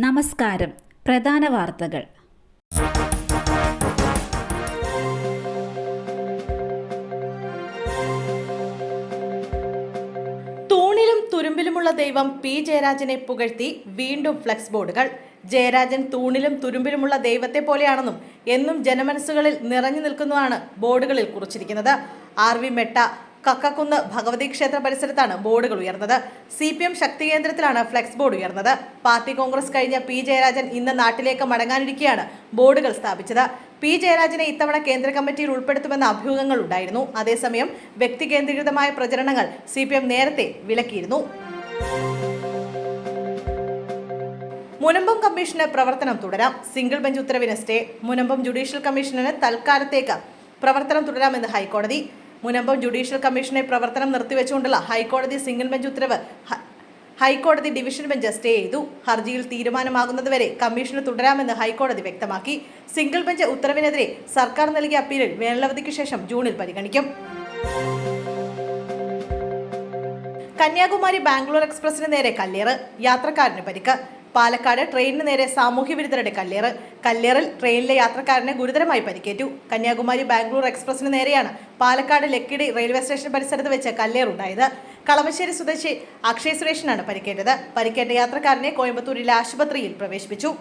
നമസ്കാരം. പ്രധാന വാർത്തകൾ. തൂണിലും തുരുമ്പിലുമുള്ള ദൈവം പി ജയരാജനെ പുകഴ്ത്തി വീണ്ടും ഫ്ലെക്സ് ബോർഡുകൾ. ജയരാജൻ തൂണിലും തുരുമ്പിലുമുള്ള ദൈവത്തെ പോലെയാണെന്നും എന്നും ജനമനസ്സുകളിൽ നിറഞ്ഞു നിൽക്കുന്നതാണ് ബോർഡുകളിൽ കുറിച്ചിരിക്കുന്നത്. RV മെട്ട കക്കക്കുന്ന് ഭഗവതി ക്ഷേത്ര പരിസരത്താണ് ബോർഡുകൾ ഉയർന്നത്. CPM ശക്തി കേന്ദ്രത്തിലാണ് ഫ്ലെക്സ് ബോർഡ് ഉയർന്നത്. പാർട്ടി കോൺഗ്രസ് കഴിഞ്ഞ പി ജയരാജൻ ഇന്ന് നാട്ടിലേക്ക് മടങ്ങാനിരിക്കെയാണ് ബോർഡുകൾ സ്ഥാപിച്ചത്. പി ജയരാജനെ ഇത്തവണ കേന്ദ്ര കമ്മിറ്റിയിൽ ഉൾപ്പെടുത്തുമെന്ന അഭ്യൂഹങ്ങൾ ഉണ്ടായിരുന്നു. അതേസമയം വ്യക്തി കേന്ദ്രീകൃതമായ പ്രചരണങ്ങൾ CPM നേരത്തെ വിലക്കിയിരുന്നു. മുനമ്പം കമ്മീഷന് പ്രവർത്തനം തുടരാം. സിംഗിൾ ബെഞ്ച് ഉത്തരവിന് സ്റ്റേ. മുനമ്പം ജുഡീഷ്യൽ കമ്മീഷന് തൽക്കാലത്തേക്ക് പ്രവർത്തനം തുടരാമെന്ന് ഹൈക്കോടതി. മുനമ്പം ജുഡീഷ്യൽ കമ്മീഷനെ പ്രവർത്തനം നിർത്തിവെച്ചുകൊണ്ടുള്ള ഹൈക്കോടതി സിംഗിൾ ബെഞ്ച് ഉത്തരവ് ഹൈക്കോടതി ഡിവിഷൻ ബെഞ്ച് സ്റ്റേ ചെയ്തു. ഹർജിയിൽ തീരുമാനമാകുന്നതുവരെ കമ്മീഷന് തുടരാമെന്ന് ഹൈക്കോടതി വ്യക്തമാക്കി. സിംഗിൾ ബെഞ്ച് ഉത്തരവിനെതിരെ സർക്കാർ നൽകിയ അപ്പീലിൽ വേനലവധിക്ക് ശേഷം ജൂണിൽ പരിഗണിക്കും. കന്യാകുമാരി ബാംഗ്ലൂർ എക്സ്പ്രസിന് നേരെ കല്ലേറ്. യാത്രക്കാരന് പരിക്ക്. പാലക്കാട് ട്രെയിനിന് നേരെ സാമൂഹ്യ വിരുദ്ധരുടെ കല്ലേറ്. കല്ലേറിൽ ട്രെയിനിലെ യാത്രക്കാരന് ഗുരുതരമായി പരിക്കേറ്റു. കന്യാകുമാരി ബാംഗ്ലൂർ എക്സ്പ്രസിന് നേരെയാണ് പാലക്കാട് ലക്കിടി റെയിൽവേ സ്റ്റേഷൻ പരിസരത്ത് വെച്ച് കല്ലേറുണ്ടായത്. കളമശ്ശേരി സ്വദേശി അക്ഷയ് സുരേഷിനാണ് പരിക്കേറ്റത്. പരിക്കേറ്റ യാത്രക്കാരനെ കോയമ്പത്തൂരിലെ ആശുപത്രിയിൽ പ്രവേശിപ്പിച്ചു.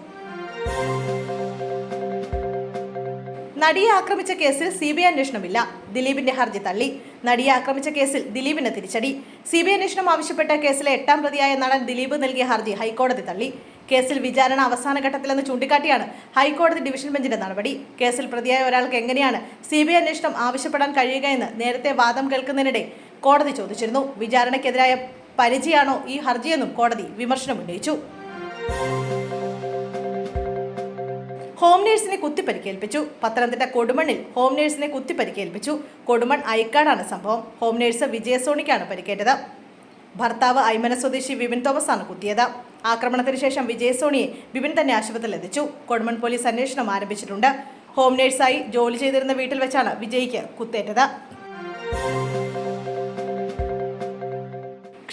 നടിയെ ആക്രമിച്ച കേസിൽ CBI അന്വേഷണമില്ല. ദിലീപിന്റെ ഹർജി തള്ളി. നടിയെ ആക്രമിച്ച കേസിൽ ദിലീപിന് തിരിച്ചടി. CBI അന്വേഷണം ആവശ്യപ്പെട്ട കേസിലെ 8ാം പ്രതിയായ നടൻ ദിലീപ് നൽകിയ ഹർജി ഹൈക്കോടതി തള്ളി. കേസിൽ വിചാരണ അവസാന ഘട്ടത്തിലെന്ന് ചൂണ്ടിക്കാട്ടിയാണ് ഹൈക്കോടതി ഡിവിഷൻ ബെഞ്ചിന്റെ നടപടി. കേസിൽ പ്രതിയായ ഒരാൾക്ക് എങ്ങനെയാണ് CBI അന്വേഷണം ആവശ്യപ്പെടാൻ കഴിയുകയെന്ന് നേരത്തെ വാദം കേൾക്കുന്നതിനിടെ കോടതി ചോദിച്ചിരുന്നു. വിചാരണയ്ക്കെതിരായ പരിചയാണോ ഈ ഹർജിയെന്നും കോടതി വിമർശനമുന്നയിച്ചു. ഹോം നേഴ്സിനെ കുത്തിപ്പരിക്കേൽപ്പിച്ചു. പത്തനംതിട്ട കൊടുമണ്ണിൽ ഹോം നേഴ്സിനെ കുത്തിപ്പരിക്കേൽപ്പിച്ചു. കൊടുമൺ ഐക്കാടാണ് സംഭവം. ഹോം നേഴ്സ് വിജയസോണിക്കാണ് പരിക്കേറ്റത്. ഭർത്താവ് ഐമന സ്വദേശി വിപിൻ തോമസ് ആണ് കുത്തിയത്. ആക്രമണത്തിന് ശേഷം വിജയസോണിയെ വിപിൻ തന്നെ ആശുപത്രിയിൽ എത്തിച്ചു. കൊടുമൺ പോലീസ് അന്വേഷണം ആരംഭിച്ചിട്ടുണ്ട്. ഹോം നേഴ്സായി ജോലി ചെയ്തിരുന്ന വീട്ടിൽ വെച്ചാണ് വിജയ്ക്ക് കുത്തേറ്റത്.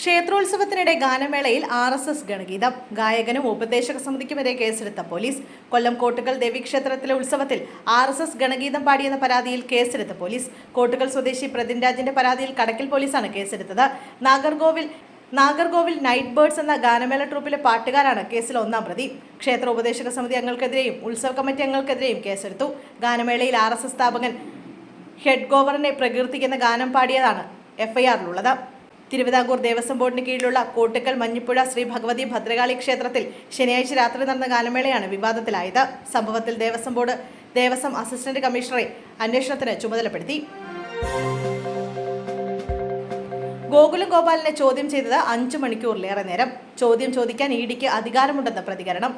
ക്ഷേത്രോത്സവത്തിനിടെ ഗാനമേളയിൽ RSS ഗണഗീതം. ഗായകനും ഉപദേശക സമിതിക്കുമെതിരെ കേസെടുത്ത പോലീസ്. കൊല്ലം കോട്ടുകൽ ദേവീക്ഷേത്രത്തിലെ ഉത്സവത്തിൽ RSS ഗണഗീതം പാടിയെന്ന പരാതിയിൽ കേസെടുത്ത പോലീസ്. കോട്ടുകൽ സ്വദേശി പ്രതിൻ രാജിന്റെ പരാതിയിൽ കടക്കൽ പോലീസാണ് കേസെടുത്തത്. നാഗർകോവിൽ നൈറ്റ് ബേർഡ്സ് എന്ന ഗാനമേള ട്രൂപ്പിലെ പാട്ടുകാരാണ് കേസിൽ 1ാം പ്രതി. ക്ഷേത്ര ഉപദേശക സമിതി അംഗങ്ങൾക്കെതിരെയും ഉത്സവ കമ്മിറ്റി അംഗങ്ങൾക്കെതിരെയും കേസെടുത്തു. ഗാനമേളയിൽ RSS സ്ഥാപകൻ ഹെഡ് ഗോവർണറെ പ്രകീർത്തിക്കുന്ന ഗാനം പാടിയതാണ് FIRലുള്ളത്. തിരുവിതാംകൂർ ദേവസ്വം ബോർഡിന് കീഴിലുള്ള കോട്ടുക്കൽ മഞ്ഞിപ്പുഴ ശ്രീ ഭഗവതി ഭദ്രകാളി ക്ഷേത്രത്തിൽ ശനിയാഴ്ച രാത്രി നടന്ന ഗാനമേളയാണ് വിവാദത്തിലായത്. സംഭവത്തിൽ ദേവസ്വം അസിസ്റ്റന്റ് കമ്മീഷണറെ അന്വേഷണത്തിന് ചുമതലപ്പെടുത്തി. ഗോകുലം ഗോപാലിനെ ചോദ്യം ചെയ്തത് 5 മണിക്കൂറിലേറെ നേരം. ചോദ്യം ചോദിക്കാൻ EDക്ക് അധികാരമുണ്ടെന്ന പ്രതികരണം.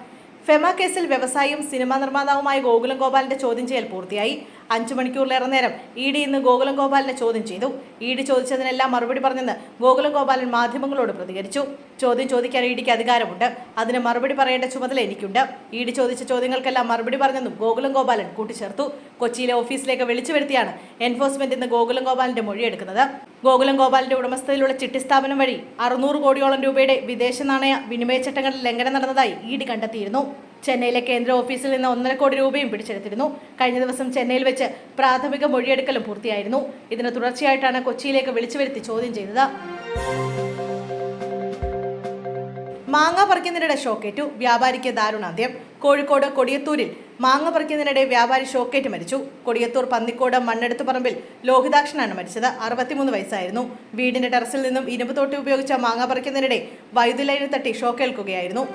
ഫെമ കേസിൽ വ്യവസായിയും സിനിമാ നിർമ്മാതാവുമായ ഗോകുലം ഗോപാലിന്റെ ചോദ്യം ചെയ്യൽ പൂർത്തിയായി. 5 മണിക്കൂറിലേറെ നേരം ED ഇന്ന് ഗോകുലം ഗോപാലിനെ ചോദ്യം ചെയ്തു. ED ചോദിച്ചതിനെല്ലാം മറുപടി പറഞ്ഞെന്ന് ഗോകുലം ഗോപാലൻ മാധ്യമങ്ങളോട് പ്രതികരിച്ചു. ചോദ്യം ചോദിക്കാൻ EDക്ക് അധികാരമുണ്ട്. അതിന് മറുപടി പറയേണ്ട ചുമതല എനിക്കുണ്ട്. ED ചോദിച്ച ചോദ്യങ്ങൾക്കെല്ലാം മറുപടി പറഞ്ഞെന്നും ഗോകുലം ഗോപാലൻ കൂട്ടിച്ചേർത്തു. കൊച്ചിയിലെ ഓഫീസിലേക്ക് വിളിച്ചു വരുത്തിയാണ് എൻഫോഴ്സ്മെന്റ് ഇന്ന് ഗോകുലം ഗോപാലിന്റെ മൊഴിയെടുക്കുന്നത്. ഗോകുലം ഗോപാലിന്റെ ഉടമസ്ഥതയിലുള്ള ചിട്ടി സ്ഥാപനം വഴി 600 കോടിയോളം രൂപയുടെ വിദേശ നാണയ വിനിമയ ചട്ടങ്ങളിൽ ലംഘനം നടന്നതായി ED കണ്ടെത്തിയിരുന്നു. ചെന്നൈയിലെ കേന്ദ്ര ഓഫീസിൽ നിന്ന് 1.5 കോടി രൂപയും പിടിച്ചെടുത്തിരുന്നു. കഴിഞ്ഞ ദിവസം ചെന്നൈയിൽ വെച്ച് പ്രാഥമിക മൊഴിയെടുക്കലും പൂർത്തിയായിരുന്നു. ഇതിന് തുടർച്ചയായിട്ടാണ് കൊച്ചിയിലേക്ക് വിളിച്ചു വരുത്തി ചോദ്യം ചെയ്തത്. മാങ്ങ പറിക്കുന്നതിനിടെ ഷോക്കേറ്റു. വ്യാപാരിക്ക് ദാരുണാന്ത്യം. കോഴിക്കോട് കൊടിയത്തൂരിൽ മാങ്ങ പറിക്കുന്നതിനിടെ വ്യാപാരി ഷോക്കേറ്റ് മരിച്ചു. കൊടിയത്തൂർ പന്നിക്കോട് മണ്ണെടുത്തുപറമ്പിൽ ലോഹിതാക്ഷനാണ് മരിച്ചത്. 63 വയസ്സായിരുന്നു. വീടിന്റെ ടെറസിൽ നിന്നും ഇരുമ്പ് തോട്ടി ഉപയോഗിച്ച മാങ്ങ പറിക്കുന്നതിനിടെ വൈദ്യുതി ലൈനിൽ തട്ടി ഷോക്കേൽക്കുകയായിരുന്നു.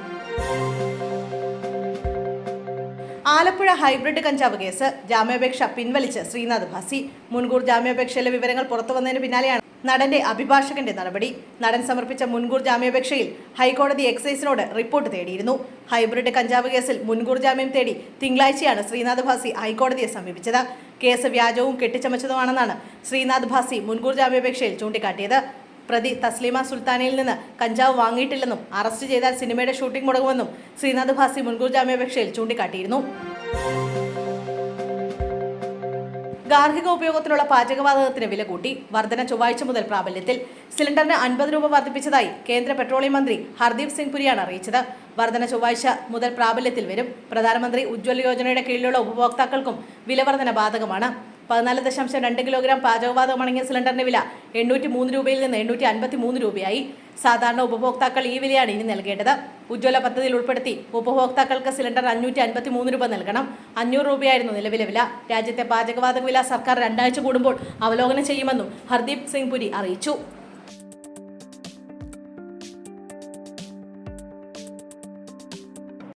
ആലപ്പുഴ ഹൈബ്രിഡ് കഞ്ചാവ് കേസ്. ജാമ്യാപേക്ഷ പിൻവലിച്ച് ശ്രീനാഥ് ഭാസി. മുൻകൂർ ജാമ്യാപേക്ഷയിലെ വിവരങ്ങൾ പുറത്തുവന്നതിന് പിന്നാലെയാണ് നടന്റെ അഭിഭാഷകന്റെ നടപടി. നടൻ സമർപ്പിച്ച മുൻകൂർ ജാമ്യാപേക്ഷയിൽ ഹൈക്കോടതി എക്സൈസിനോട് റിപ്പോർട്ട് തേടിയിരുന്നു. ഹൈബ്രിഡ് കഞ്ചാവ് കേസിൽ മുൻകൂർ ജാമ്യം തേടി തിങ്കളാഴ്ചയാണ് ശ്രീനാഥ് ഭാസി ഹൈക്കോടതിയെ സമീപിച്ചത്. കേസ് വ്യാജവും കെട്ടിച്ചമച്ചതുമാണെന്നാണ് ശ്രീനാഥ് ഭാസി മുൻകൂർ ജാമ്യാപേക്ഷയിൽ ചൂണ്ടിക്കാട്ടിയത്. പ്രതി തസ്ലീമ സുൽത്താനയിൽ നിന്ന് കഞ്ചാവ് വാങ്ങിയിട്ടില്ലെന്നും അറസ്റ്റ് ചെയ്താൽ സിനിമയുടെ ഷൂട്ടിംഗ് മുടങ്ങുമെന്നും ശ്രീനാഥ് ഭാസി മുൻകൂർ ജാമ്യാപേക്ഷയിൽ ചൂണ്ടിക്കാട്ടിയിരുന്നു. ഗാർഹിക ഉപയോഗത്തിനുള്ള പാചകവാതകത്തിന് വില കൂട്ടി. വർധന ചൊവ്വാഴ്ച മുതൽ പ്രാബല്യത്തിൽ. സിലിണ്ടറിന് 50 രൂപ വർദ്ധിപ്പിച്ചതായി കേന്ദ്ര പെട്രോളിയം മന്ത്രി ഹർദീപ് സിംഗ് പുരിയാണ് അറിയിച്ചത്. വർധന ചൊവ്വാഴ്ച മുതൽ പ്രാബല്യത്തിൽ വരും. പ്രധാനമന്ത്രി ഉജ്ജ്വല യോജനയുടെ കീഴിലുള്ള ഉപഭോക്താക്കൾക്കും വില വർധന ബാധകമാണ്. 14.2 കിലോഗ്രാം പാചകവാതകമടങ്ങിയ സിലിണ്ടറിന്റെ വില 803 രൂപയിൽ നിന്ന് 853 രൂപയായി. സാധാരണ ഉപഭോക്താക്കൾ ഈ വിലയാണ് ഇനി നൽകേണ്ടത്. ഉജ്ജ്വല പദ്ധതിയിൽ ഉൾപ്പെടുത്തി ഉപഭോക്താക്കൾക്ക് സിലിണ്ടർ 553 രൂപ നൽകണം. 500 രൂപയായിരുന്നു നിലവിലെ വില. രാജ്യത്തെ പാചകവാതക വില സർക്കാർ 2 ആഴ്ച കൂടുമ്പോൾ അവലോകനം ചെയ്യുമെന്നും ഹർദീപ് സിംഗ് പുരി അറിയിച്ചു.